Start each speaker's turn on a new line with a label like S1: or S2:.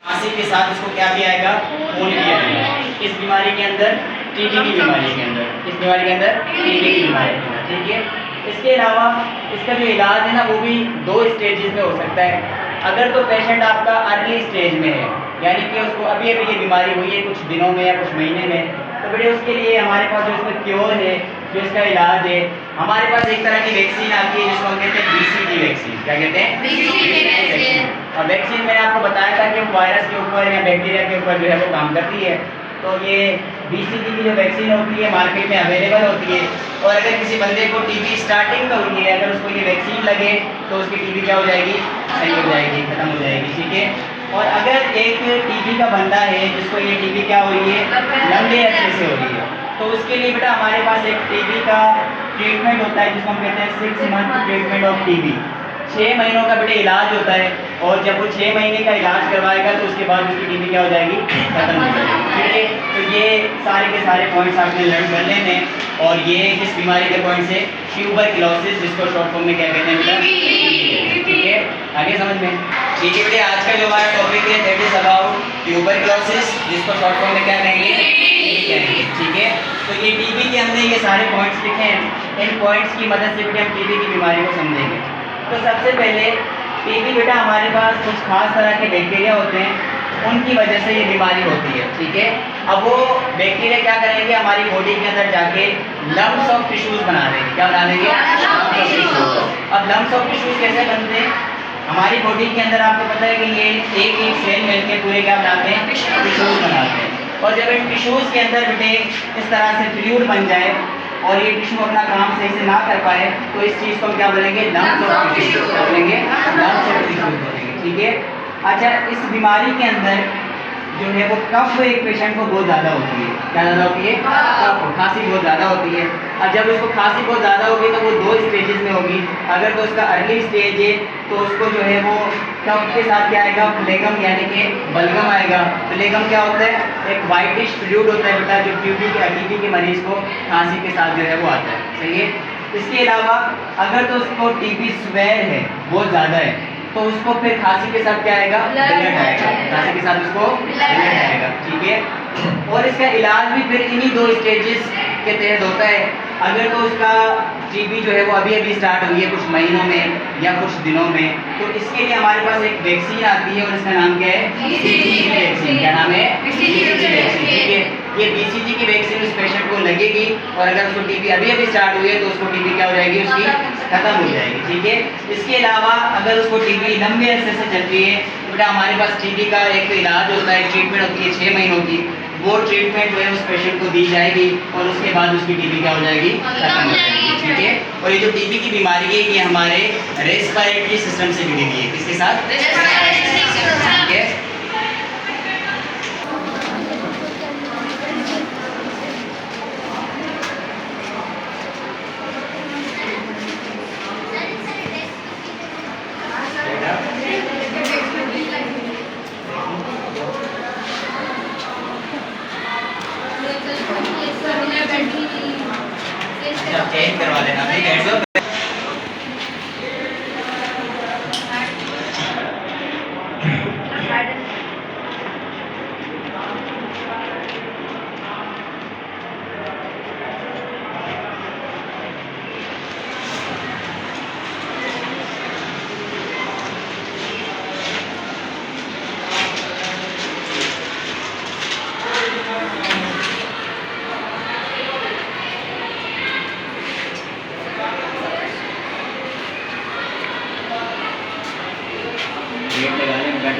S1: खांसी के साथ इसको क्या भी आएगा, खून भी आएगा। इस बीमारी के अंदर, टीबी की बीमारी के अंदर, इस बीमारी के अंदर, टीबी की बीमारी के अंदर, ठीक है। इसके अलावा इसका जो इलाज है ना वो भी 2 स्टेजेस में हो सकता है। अगर तो पेशेंट आपका अर्ली स्टेज में है, यानी कि उसको अभी अभी ये बीमारी हुई है कुछ दिनों में या कुछ महीने में, तो बेटे उसके लिए हमारे पास जो इसका क्योर है, जो इसका इलाज है, हमारे पास एक तरह की वैक्सीन आती है जिसको हम कहते हैं BCG वैक्सीन। क्या कहते हैं? BCG vaccine. और वैक्सीन मैंने आपको बताया था कि वो वायरस के ऊपर या बैक्टीरिया के ऊपर जो है वो काम करती है। तो ये BCG की जो वैक्सीन होती है मार्केट में अवेलेबल होती है। और अगर किसी बंदे को टीबी स्टार्टिंग में हुई है, अगर उसको ये वैक्सीन लगे तो उसकी टीबी क्या हो जाएगी, सही हो जाएगी, खत्म हो जाएगी, ठीक है। और अगर एक टीबी का बंदा है जिसको ये टीबी क्या हो रही है, लंबे अरसे से हो रही है, तो उसके लिए बेटा हमारे पास एक टीबी का ट्रीटमेंट होता है जिसको हम कहते हैं 6 मंथ ट्रीटमेंट ऑफ टीबी। 6 महीनों का बेटे इलाज होता है। और जब वो 6 महीने का इलाज करवाएगा तो उसके बाद उसकी टीबी क्या हो जाएगी, खत्म हो जाएगी, ठीक है। तो ये सारे के सारे पॉइंट्स आपने लर्न कर लेने। और ये किस बीमारी के पॉइंट्स है, ट्यूबरक्लोसिस, जिसको शॉर्ट फॉर्म में क्या कहते हैं बेटा, ठीक है। आगे समझ में, ठीक है बेटे। आज का जो हमारा टॉपिक है दैट इज अबाउट ट्यूबरक्लोसिस, जिसको शॉर्ट फॉर्म में क्या कहेंगे, कहेंगे, ठीक है। तो ये टीबी के हमने ये सारे पॉइंट्स लिखे हैं। इन पॉइंट्स की मदद से बेटे हम टीबी की बीमारी को समझेंगे। तो सबसे पहले टीबी बेटा हमारे पास कुछ खास तरह के बैक्टीरिया होते हैं, उनकी वजह से ये बीमारी होती है, ठीक है। अब वो बैक्टीरिया क्या करेंगे, हमारी बॉडी के अंदर जाके लम्प्स ऑफ टिश्यूज बना देंगे। क्या बना देंगे? अब लम्प्स ऑफ टिश्यूज कैसे बनते हैं? हमारी बॉडी के अंदर आपको पता है कि ये एक एक सेल मिलकर पूरे क्या बनाते हैं, टिश्यूज बनाते हैं। और जब इन टिश्यूज के अंदर बेटे इस तरह से फ्लूइड बन जाए और ये टिश्यू अपना काम सही से ना कर पाए, तो इस चीज़ को हम क्या बोलेंगे, लम्प्स ऑफ टिश्यूज बोलेंगे, लम्प्स ऑफ टिश्यूज बोलेंगे, ठीक है। अच्छा, इस बीमारी के अंदर जो है वो कफ एक पेशेंट को बहुत ज़्यादा होती है। क्या ज़्यादा होती है? कफ, खांसी बहुत ज़्यादा होती है। और जब उसको खांसी बहुत ज़्यादा होगी तो वो 2 स्टेजेस में होगी। अगर तो उसका अर्ली स्टेज है तो उसको जो है वो कफ के साथ क्या आएगा, फ्लेगम यानी कि बलगम आएगा। फ्लेगम क्या होता है, एक वाइटिश फ्लूइड होता है बेटा, जो टीबी के मरीज को खांसी के साथ जो है वो आता है, सही है। इसके अलावा अगर तो उसको टीबी स्वेयर है, बहुत ज़्यादा है, तो उसको फिर खांसी के साथ क्या आएगा, ब्लड आएगा, खांसी के साथ उसको ब्लड आएगा, ठीक है। और इसका इलाज भी फिर इन्हीं 2 स्टेजेस के तहत होता है। अगर तो उसका टीबी जो है वो अभी अभी स्टार्ट हुई है कुछ महीनों में या कुछ दिनों में, तो इसके लिए हमारे पास एक वैक्सीन आती है और इसका नाम क्या है, BCG वैक्सीन। क्या नाम है? BCG वैक्सीन, ठीक है। ये BCG की वैक्सीन उस पेशेंट को लगेगी और अगर उसको टीबी अभी अभी स्टार्ट हुई है तो उसको टीबी क्या हो जाएगी, उसकी खत्म हो जाएगी, ठीक है। इसके अलावा अगर उसको टीबी लंबे अरसे से चल रही है तो बेटा हमारे पास टीबी का एक इलाज होता है, ट्रीटमेंट होती है 6 महीनों की। वो ट्रीटमेंट जो है उस पेशेंट को दी जाएगी और उसके बाद उसकी टीबी क्या हो जाएगी, खत्म हो जाएगी, ठीक है। और ये जो टीबी की बीमारी है ये हमारे रेस्पिरेटरी सिस्टम से जुड़ी हुई है। किसके साथ? ठीक है। चेंज करवा लेना, ठीक है। गेट लगा लें, बैठ